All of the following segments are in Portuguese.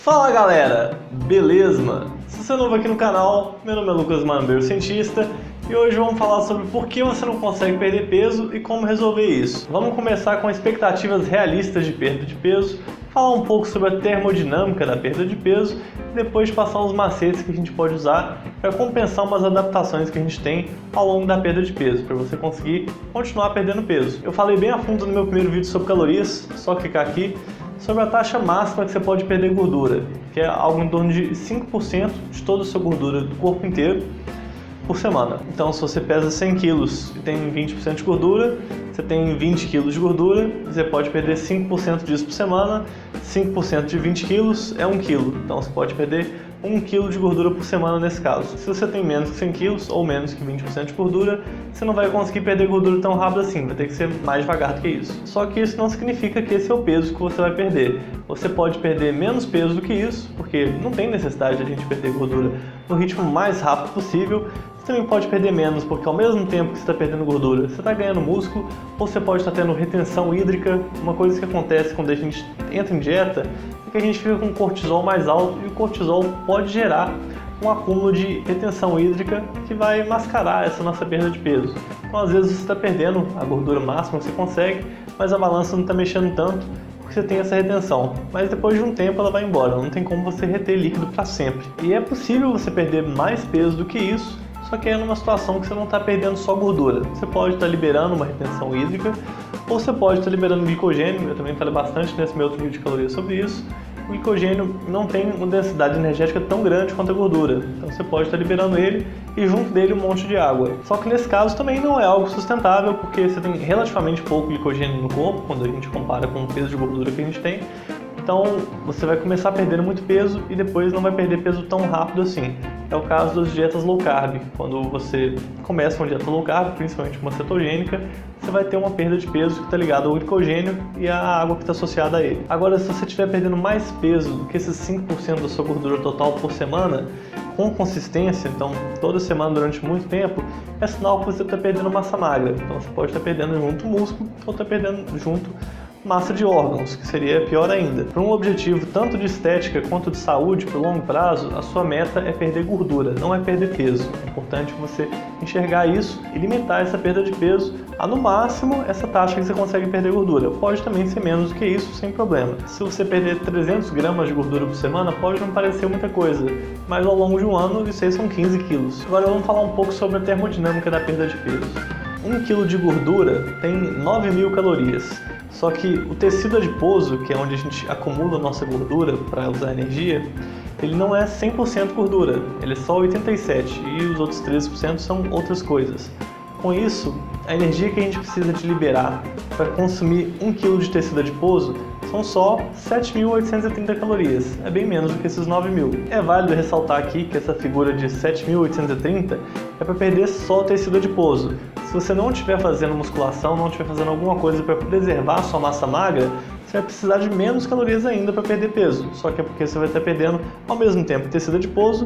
Fala galera, beleza? Se você é novo aqui no canal, meu nome é Lucas Manbeiro, cientista, e hoje vamos falar sobre por que você não consegue perder peso e como resolver isso. Vamos começar com expectativas realistas de perda de peso, falar um pouco sobre a termodinâmica da perda de peso e depois passar uns macetes que a gente pode usar para compensar umas adaptações que a gente tem ao longo da perda de peso, para você conseguir continuar perdendo peso. Eu falei bem a fundo no meu primeiro vídeo sobre calorias, só clicar aqui, sobre a taxa máxima que você pode perder gordura, que é algo em torno de 5% de toda a sua gordura do corpo inteiro por semana. Então, se você pesa 100 kg e tem 20% de gordura, você tem 20 kg de gordura, você pode perder 5% disso por semana. 5% de 20 kg é 1 kg, então você pode perder 1 kg de gordura por semana nesse caso. Se você tem menos que 100 kg ou menos que 20% de gordura, você não vai conseguir perder gordura tão rápido assim, vai ter que ser mais devagar do que isso. Só que isso não significa que esse é o peso que você vai perder. Você pode perder menos peso do que isso, porque não tem necessidade de a gente perder gordura no ritmo mais rápido possível. Você também pode perder menos, porque ao mesmo tempo que você está perdendo gordura, você está ganhando músculo, ou você pode estar tendo retenção hídrica. Uma coisa que acontece quando a gente entra em dieta é que a gente fica com cortisol mais alto, e o cortisol pode gerar um acúmulo de retenção hídrica que vai mascarar essa nossa perda de peso. Então, às vezes você está perdendo a gordura máxima que você consegue, mas a balança não está mexendo tanto, porque você tem essa retenção. Mas depois de um tempo ela vai embora, não tem como você reter líquido para sempre. E é possível você perder mais peso do que isso, só que é numa situação que você não está perdendo só gordura. Você pode estar liberando uma retenção hídrica, ou você pode estar liberando glicogênio. Eu também falei bastante nesse meu outro vídeo de calorias sobre isso. O glicogênio não tem uma densidade energética tão grande quanto a gordura, então você pode estar liberando ele e junto dele um monte de água. Só que nesse caso também não é algo sustentável, porque você tem relativamente pouco glicogênio no corpo quando a gente compara com o peso de gordura que a gente tem. Então você vai começar perdendo muito peso e depois não vai perder peso tão rápido assim. É o caso das dietas low carb. Quando você começa uma dieta low carb, principalmente uma cetogênica, você vai ter uma perda de peso que está ligada ao glicogênio e à água que está associada a ele. Agora, se você estiver perdendo mais peso do que esses 5% da sua gordura total por semana, com consistência, então toda semana durante muito tempo, é sinal que você está perdendo massa magra. Então você pode estar perdendo junto músculo ou está perdendo junto massa de órgãos, que seria pior ainda. Para um objetivo tanto de estética quanto de saúde por longo prazo, a sua meta é perder gordura, não é perder peso. É importante você enxergar isso e limitar essa perda de peso a no máximo essa taxa que você consegue perder gordura. Pode também ser menos do que isso, sem problema. Se você perder 300 gramas de gordura por semana, pode não parecer muita coisa, mas ao longo de um ano isso aí são 15 quilos. Agora vamos falar um pouco sobre a termodinâmica da perda de peso. 1 kg de gordura tem 9.000 calorias. Só que o tecido adiposo, que é onde a gente acumula a nossa gordura para usar energia, ele não é 100% gordura, ele é só 87% e os outros 13% são outras coisas. Com isso, a energia que a gente precisa de liberar para consumir 1 kg de tecido adiposo são só 7.830 calorias, é bem menos do que esses 9.000. É válido ressaltar aqui que essa figura de 7.830 é para perder só o tecido adiposo. Se você não estiver fazendo musculação, não estiver fazendo alguma coisa para preservar a sua massa magra, você vai precisar de menos calorias ainda para perder peso. Só que é porque você vai estar perdendo ao mesmo tempo tecido adiposo,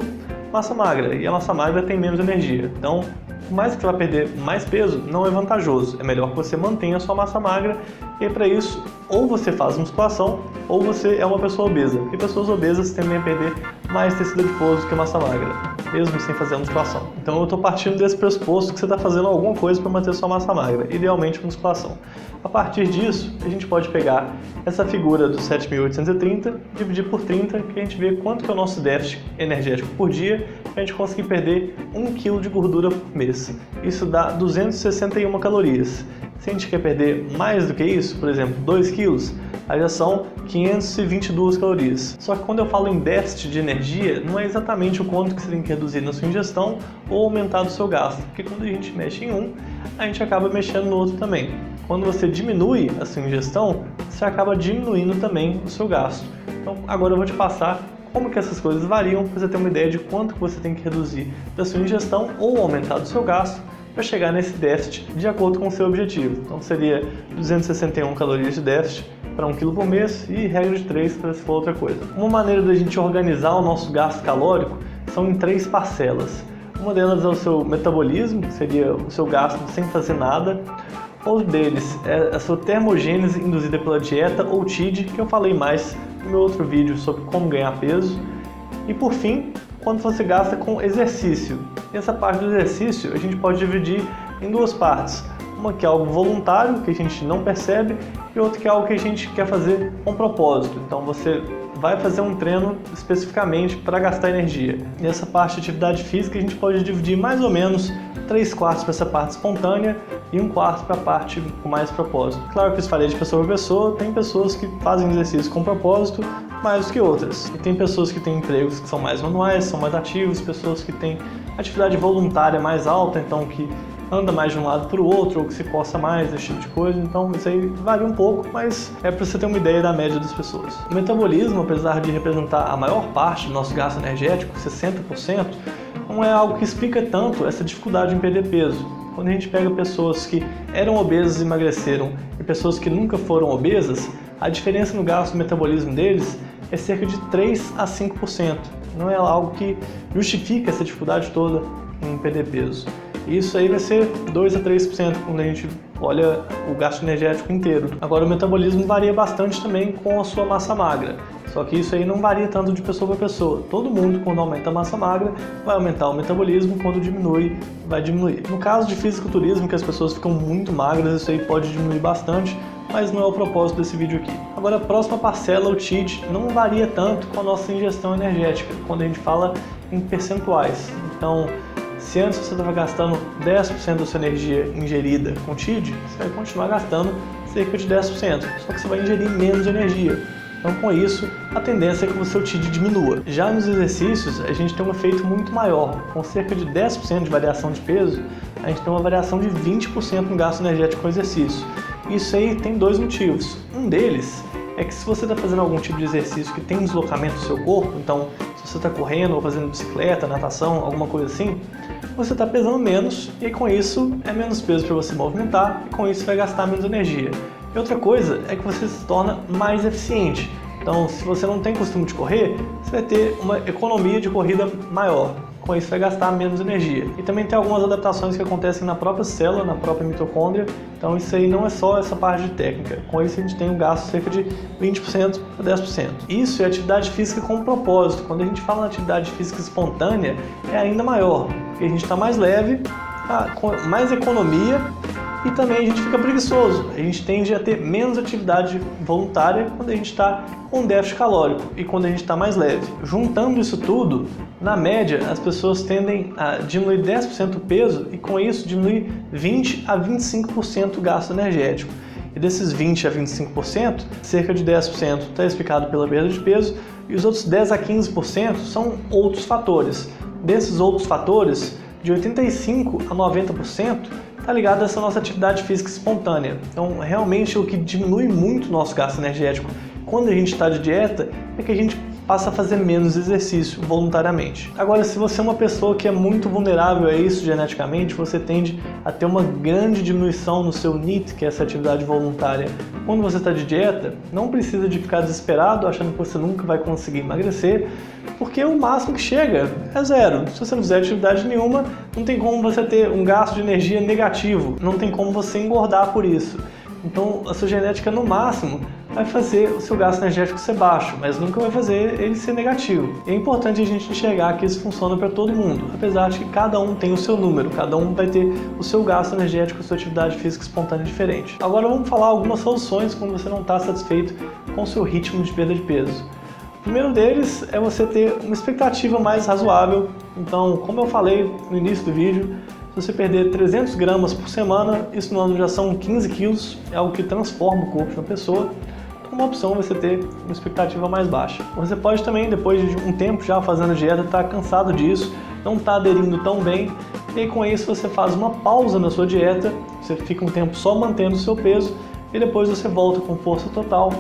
massa magra, e a massa magra tem menos energia. Então, por mais que você vá perder mais peso, não é vantajoso. É melhor que você mantenha a sua massa magra, e para isso, ou você faz musculação, ou você é uma pessoa obesa. Porque pessoas obesas tendem a perder mais tecido adiposo que massa magra, mesmo sem fazer musculação. Então eu estou partindo desse pressuposto que você está fazendo alguma coisa para manter sua massa magra, idealmente musculação. A partir disso, a gente pode pegar essa figura dos 7.830, dividir por 30, que a gente vê quanto que é o nosso déficit energético por dia, para a gente conseguir perder 1 kg de gordura por mês. Isso dá 261 calorias. Se a gente quer perder mais do que isso, por exemplo, 2 quilos, aí já são 522 calorias. Só que quando eu falo em déficit de energia, não é exatamente o quanto que você tem que reduzir na sua ingestão ou aumentar do seu gasto, porque quando a gente mexe em um, a gente acaba mexendo no outro também. Quando você diminui a sua ingestão, você acaba diminuindo também o seu gasto. Então agora eu vou te passar como que essas coisas variam para você ter uma ideia de quanto que você tem que reduzir da sua ingestão ou aumentar do seu gasto para chegar nesse déficit de acordo com o seu objetivo. Então seria 261 calorias de déficit para 1 kg por mês e regra de 3 para se for outra coisa. Uma maneira da gente organizar o nosso gasto calórico são em 3 parcelas. Uma delas é o seu metabolismo, que seria o seu gasto sem fazer nada. Outro deles é a sua termogênese induzida pela dieta ou TID, que eu falei mais no meu outro vídeo sobre como ganhar peso. E por fim, quanto você gasta com exercício. E essa parte do exercício a gente pode dividir em duas partes. Uma que é algo voluntário, que a gente não percebe, e outra que é algo que a gente quer fazer com propósito. Então você vai fazer um treino especificamente para gastar energia. E essa parte de atividade física a gente pode dividir mais ou menos 3/4 para essa parte espontânea e 1/4 para a parte com mais propósito. Claro que isso varia de pessoa para pessoa, tem pessoas que fazem exercício com propósito mais do que outras. E tem pessoas que têm empregos que são mais manuais, são mais ativos, pessoas que têm atividade voluntária mais alta, então que anda mais de um lado para o outro, ou que se coça mais, esse tipo de coisa. Então isso aí varia um pouco, mas é para você ter uma ideia da média das pessoas. O metabolismo, apesar de representar a maior parte do nosso gasto energético, 60%, não é algo que explica tanto essa dificuldade em perder peso. Quando a gente pega pessoas que eram obesas e emagreceram e pessoas que nunca foram obesas, a diferença no gasto do metabolismo deles é cerca de 3 a 5%. Não é algo que justifica essa dificuldade toda em perder peso. Isso aí vai ser 2 a 3% quando a gente olha o gasto energético inteiro. Agora o metabolismo varia bastante também com a sua massa magra. Só que isso aí não varia tanto de pessoa para pessoa. Todo mundo, quando aumenta a massa magra, vai aumentar o metabolismo, quando diminui, vai diminuir. No caso de fisiculturismo, que as pessoas ficam muito magras, isso aí pode diminuir bastante, mas não é o propósito desse vídeo aqui. Agora a próxima parcela, o cheat, não varia tanto com a nossa ingestão energética, quando a gente fala em percentuais. Então, se antes você estava gastando 10% da sua energia ingerida com TID, você vai continuar gastando cerca de 10%, só que você vai ingerir menos energia. Então, com isso, a tendência é que o seu TID diminua. Já nos exercícios, a gente tem um efeito muito maior. Com cerca de 10% de variação de peso, a gente tem uma variação de 20% no gasto energético com exercício. Isso aí tem dois motivos. Um deles é que se você está fazendo algum tipo de exercício que tem deslocamento do seu corpo, então se você está correndo ou fazendo bicicleta, natação, alguma coisa assim, você está pesando menos e com isso é menos peso para você movimentar e com isso você vai gastar menos energia. E outra coisa é que você se torna mais eficiente. Então, se você não tem costume de correr, você vai ter uma economia de corrida maior. Com isso, vai gastar menos energia. E também tem algumas adaptações que acontecem na própria célula, na própria mitocôndria. Então, isso aí não é só essa parte de técnica. Com isso, a gente tem um gasto cerca de 20% a 10%. Isso é atividade física com propósito. Quando a gente fala na atividade física espontânea, é ainda maior. Porque a gente está mais leve, com mais economia, e também a gente fica preguiçoso. A gente tende a ter menos atividade voluntária quando a gente está com déficit calórico e quando a gente está mais leve. Juntando isso tudo, na média, as pessoas tendem a diminuir 10% o peso e com isso diminuir 20 a 25% o gasto energético. E desses 20 a 25%, cerca de 10% está explicado pela perda de peso e os outros 10 a 15% são outros fatores. Desses outros fatores, de 85 a 90%, está ligado a essa nossa atividade física espontânea. Então, realmente, o que diminui muito o nosso gasto energético quando a gente está de dieta é que a gente passa a fazer menos exercício voluntariamente. Agora, se você é uma pessoa que é muito vulnerável a isso geneticamente, você tende a ter uma grande diminuição no seu NEAT, que é essa atividade voluntária. Quando você está de dieta, não precisa de ficar desesperado achando que você nunca vai conseguir emagrecer, porque o máximo que chega é 0. Se você não fizer atividade nenhuma, não tem como você ter um gasto de energia negativo, não tem como você engordar por isso. Então, a sua genética, no máximo, vai fazer o seu gasto energético ser baixo, mas nunca vai fazer ele ser negativo. E é importante a gente enxergar que isso funciona para todo mundo, apesar de que cada um tem o seu número, cada um vai ter o seu gasto energético, a sua atividade física espontânea diferente. Agora vamos falar algumas soluções quando você não está satisfeito com o seu ritmo de perda de peso. O primeiro deles é você ter uma expectativa mais razoável. Então, como eu falei no início do vídeo, se você perder 300 gramas por semana, isso no ano já são 15 quilos, é algo que transforma o corpo de uma pessoa. Então, uma opção é você ter uma expectativa mais baixa. Você pode também, depois de um tempo já fazendo dieta, estar cansado disso, não estar aderindo tão bem, e aí, com isso você faz uma pausa na sua dieta, você fica um tempo só mantendo o seu peso, e depois você volta com força total,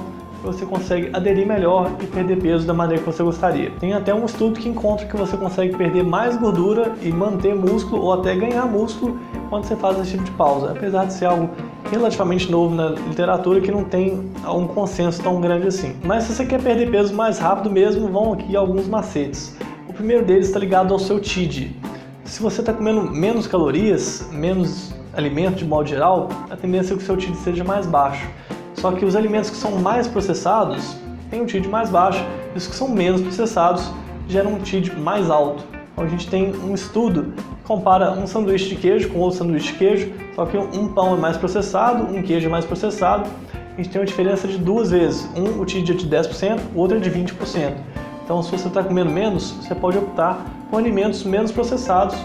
você consegue aderir melhor e perder peso da maneira que você gostaria. Tem até um estudo que encontra que você consegue perder mais gordura e manter músculo ou até ganhar músculo quando você faz esse tipo de pausa, apesar de ser algo relativamente novo na literatura que não tem um consenso tão grande assim. Mas se você quer perder peso mais rápido mesmo, vão aqui alguns macetes. O primeiro deles está ligado ao seu TID. Se você está comendo menos calorias, menos alimento de modo geral, a tendência é que o seu TID seja mais baixo. Só que os alimentos que são mais processados, tem um TID mais baixo, e os que são menos processados geram um TID mais alto. Então a gente tem um estudo que compara um sanduíche de queijo com outro sanduíche de queijo, só que um pão é mais processado, um queijo é mais processado. A gente tem uma diferença de 2 vezes. O TID é de 10%, o outro é de 20%. Então, se você está comendo menos, você pode optar por alimentos menos processados,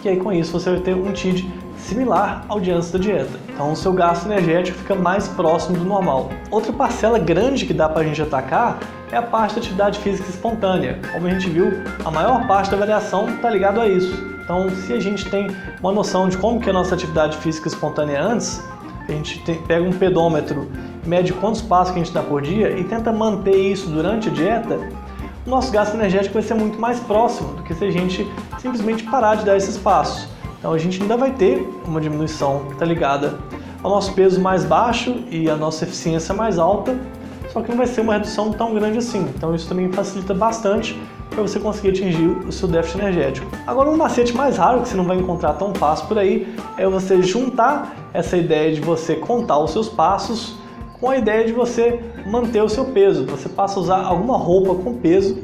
que aí com isso você vai ter um TID similar ao de antes da dieta. Então, o seu gasto energético fica mais próximo do normal. Outra parcela grande que dá para a gente atacar é a parte da atividade física espontânea. Como a gente viu, a maior parte da variação está ligado a isso. Então, se a gente tem uma noção de como que é a nossa atividade física espontânea antes, a gente pega um pedômetro, mede quantos passos que a gente dá por dia e tenta manter isso durante a dieta, o nosso gasto energético vai ser muito mais próximo do que se a gente simplesmente parar de dar esses passos. Então a gente ainda vai ter uma diminuição que está ligada ao nosso peso mais baixo e à nossa eficiência mais alta, só que não vai ser uma redução tão grande assim. Então isso também facilita bastante para você conseguir atingir o seu déficit energético. Agora, um macete mais raro que você não vai encontrar tão fácil por aí é você juntar essa ideia de você contar os seus passos com a ideia de você manter o seu peso. Você passa a usar alguma roupa com peso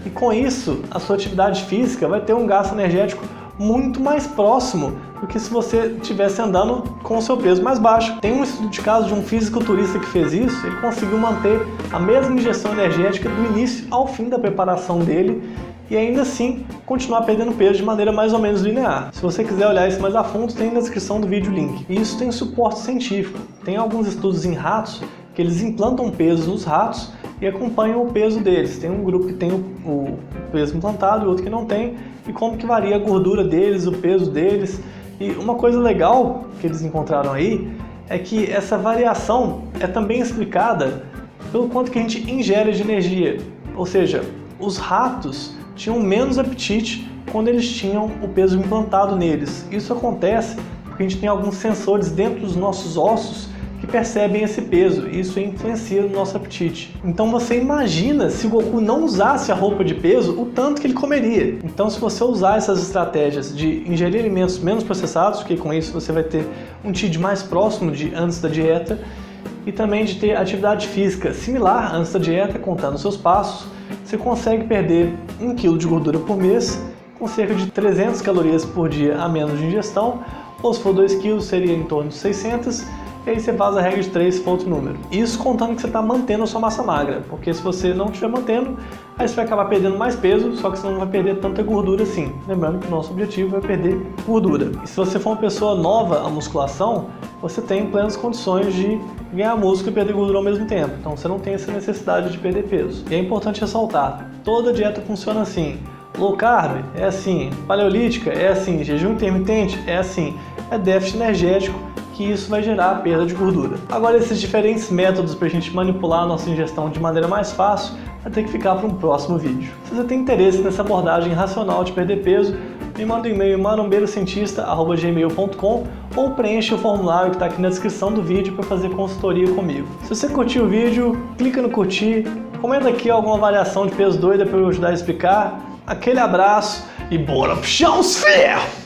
e com isso a sua atividade física vai ter um gasto energético muito mais próximo do que se você estivesse andando com o seu peso mais baixo. Tem um estudo de caso de um fisiculturista que fez isso, ele conseguiu manter a mesma ingestão energética do início ao fim da preparação dele e ainda assim continuar perdendo peso de maneira mais ou menos linear. Se você quiser olhar isso mais a fundo, tem na descrição do vídeo o link. E isso tem suporte científico. Tem alguns estudos em ratos que eles implantam peso nos ratos e acompanham o peso deles. Tem um grupo que tem o peso implantado e outro que não tem, e como que varia a gordura deles, o peso deles. E uma coisa legal que eles encontraram aí é que essa variação é também explicada pelo quanto que a gente ingere de energia. Ou seja, os ratos tinham menos apetite quando eles tinham o peso implantado neles. Isso acontece porque a gente tem alguns sensores dentro dos nossos ossos que percebem esse peso, e isso influencia no nosso apetite. Então você imagina se o Goku não usasse a roupa de peso, o tanto que ele comeria. Então se você usar essas estratégias de ingerir alimentos menos processados, porque com isso você vai ter um TID mais próximo de antes da dieta, e também de ter atividade física similar antes da dieta, contando os seus passos, você consegue perder 1 kg de gordura por mês, com cerca de 300 calorias por dia a menos de ingestão, ou se for 2 kg seria em torno de 600, e aí você faz a regra de 3 se for outro número. Isso contando que você está mantendo a sua massa magra, porque se você não estiver mantendo, aí você vai acabar perdendo mais peso, só que você não vai perder tanta gordura assim. Lembrando que o nosso objetivo é perder gordura. E se você for uma pessoa nova à musculação, você tem plenas condições de ganhar músculo e perder gordura ao mesmo tempo. Então você não tem essa necessidade de perder peso. E é importante ressaltar, toda dieta funciona assim. Low carb é assim, paleolítica é assim, jejum intermitente é assim, é déficit energético, que isso vai gerar perda de gordura. Agora, esses diferentes métodos para a gente manipular a nossa ingestão de maneira mais fácil vai ter que ficar para um próximo vídeo. Se você tem interesse nessa abordagem racional de perder peso, me manda um e-mail marombeirocientista@gmail.com ou preenche o formulário que está aqui na descrição do vídeo para fazer consultoria comigo. Se você curtiu o vídeo, clica no curtir, comenta aqui alguma variação de peso doida para eu ajudar a explicar. Aquele abraço e bora pro chão, filho!